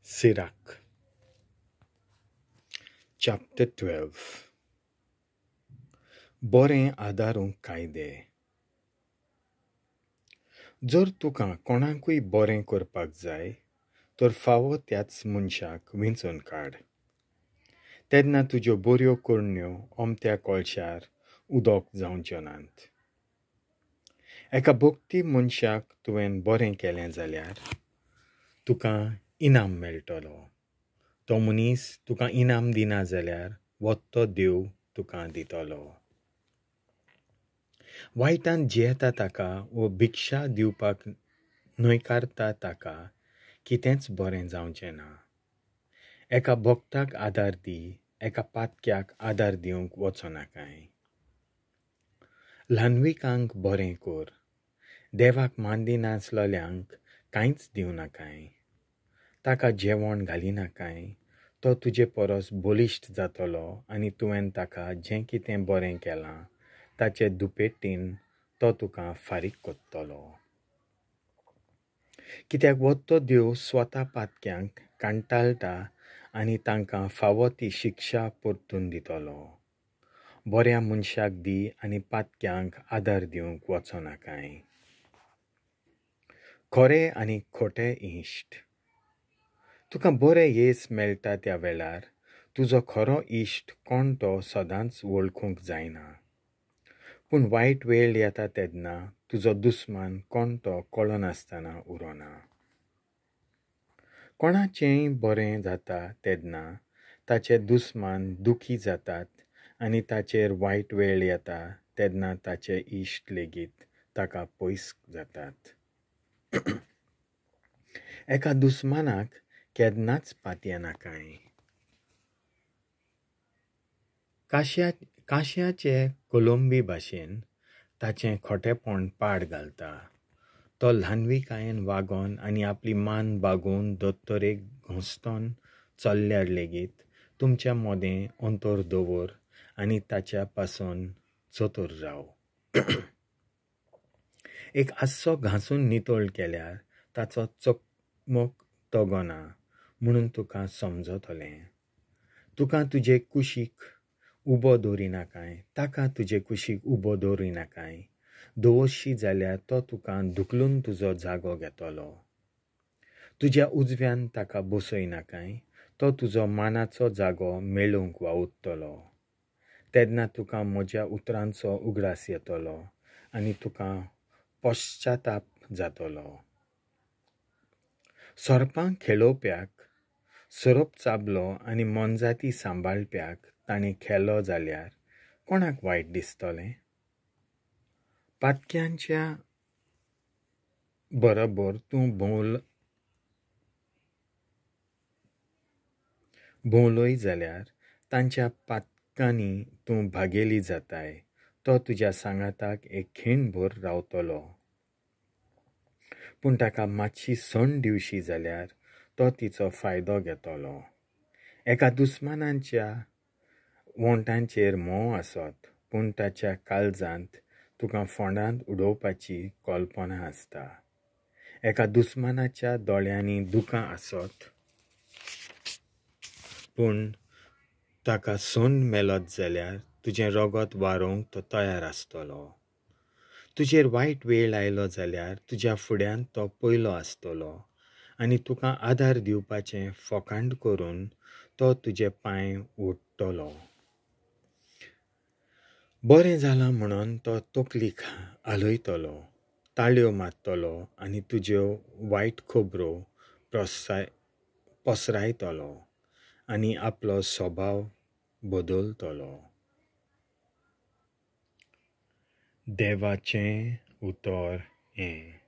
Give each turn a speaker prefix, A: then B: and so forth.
A: Sirach, Chapter 12. बरें आदारूंक कायदे. जर तुका कोणाकूय बरें करपाक जाय तर फावो त्याच मनशाक विंचून काड. तेन्ना तुज्यो बऱ्यो कुडण्यो ओमत्या कळशार उदोक जावच्यो नात. एका भोगती मनशाक तुवें बरें केलें जाल्यार तुका इनाम मेळटलो. तो मनीस तुका इनाम दिना जाल्यार वत्तो देव तुका दितलो. वायटान जियेता ताका वो भिक्षा दिवपाक न्हयकारता ताका कितेंच बरें जावचें ना. एका भोगताक आदार दी, एका पातक्याक आदार दिवंक वचो नाकाय. ल्हानविकांक बरें कर, देवाक मानिनासलोल्यांक कांयच दिवं नाकाय. ताका जेवण घालिनाकाय, तो तुजे परस बलिश्ट जातलो आनी तुवें ताका जें कितें बरें केलां ताचे दुपेटीन तो तुका फारीक कोत्तलो. कित्याक वत्तो देव स्वता पातक्यांक कांटाळटा आनी तांकां फावो ती शिक्षा परतून दितलो. बऱ्या मनशाक दी आनी पातक्यांक आदार दिवंक वचो नाकाय. खरें आनी खोटें इश्ट. तुका बरें येस मेळटा त्या वेळार तुजो खरो इश्ट कोण तो सदांच वळखूंक जायना. पूण वायट वेळ येता तेन्ना तुजो दुस्मान कोण तो कळनासतना उरोना. कोणाचेंय बरें जाता तेन्ना ताचे दुस्मान दुखी जातात आनी ताचेर वायट वेळ येता तेन्ना ताचे इश्ट लेगीत ताका पयस जातात. एका दुस्मानाक केन्नाच पातये नाकाय. काश्याचे कोलंबी भाशेन ताचें खोटेपण पाड घालता. तो ल्हानविकायेन वागोन आनी आपली मान बागोवन दोत्तोरेक घोंसतोन चल्ल्यार लेगीत तुमच्या मोदें अंतर दवर आनी ताच्या पासून चतूर राव. एक आस्सो घांसून नितळ केल्यार ताचो चकमक तगोना म्हणून तुका समजतलें. तुका तुजे कुशीक उबो दवरिनाकाय, ताका तुजे कुशीक उबो दवरिनाकाय. दवरशी जाल्यार तो तुका धुकलून तुजो जागो घेतलो. तुज्या उजव्यान ताका बसयनाकाय, तो तुजो मानाचो जागो मेळूंक वावुरतलो. तेन्ना तुका म्हज्या उतरांचो उगडास येतलो आनी तुका पश्चाताप जातलो. सोरपां खेळोवप्याक सोरोप चाबलो आनी मोनजाती सांबाळप्याक ताणें खेलो जाल्यार कोणाक वायट दिसतलें? पातक्यांच्या बरोबर तूं भोंवलोय जाल्यार तांच्या पातकांनी तूं भागेली जाताय. तो तुज्या सांगाताक एक खिणभर रावतलो. पूण ताका मातशी सण दिवशी जाल्यार तो तिचो फायदो घेतलो. एका दुस्मानाच्या वोंटांचेर मोव आसत, पूण ताच्या काळजांत तुका फोंडांत उडोवपाची कल्पना आसता. एका दुस्मानाच्या दोळ्यांनी दुकां आसत, पूण ताका सोन मेलत जाल्यार तुजें रगत वारोवंक तो तयार आसतलो. तुजेर वायट वेळ आयलो जाल्यार तुज्या फुड्यान तो पयलो आसतलो आनी तुका आदार दिवपाचें फोकांड करून तो तुजे पांय ओडटलो. बरें जालां म्हणून तो तकलीक हालयतलो, ताळयो मारतलो आनी तुज्यो वायट खबरो पसरायतलो आनी आपलो स्वभाव बदलतलो. देवाचें उतर हें.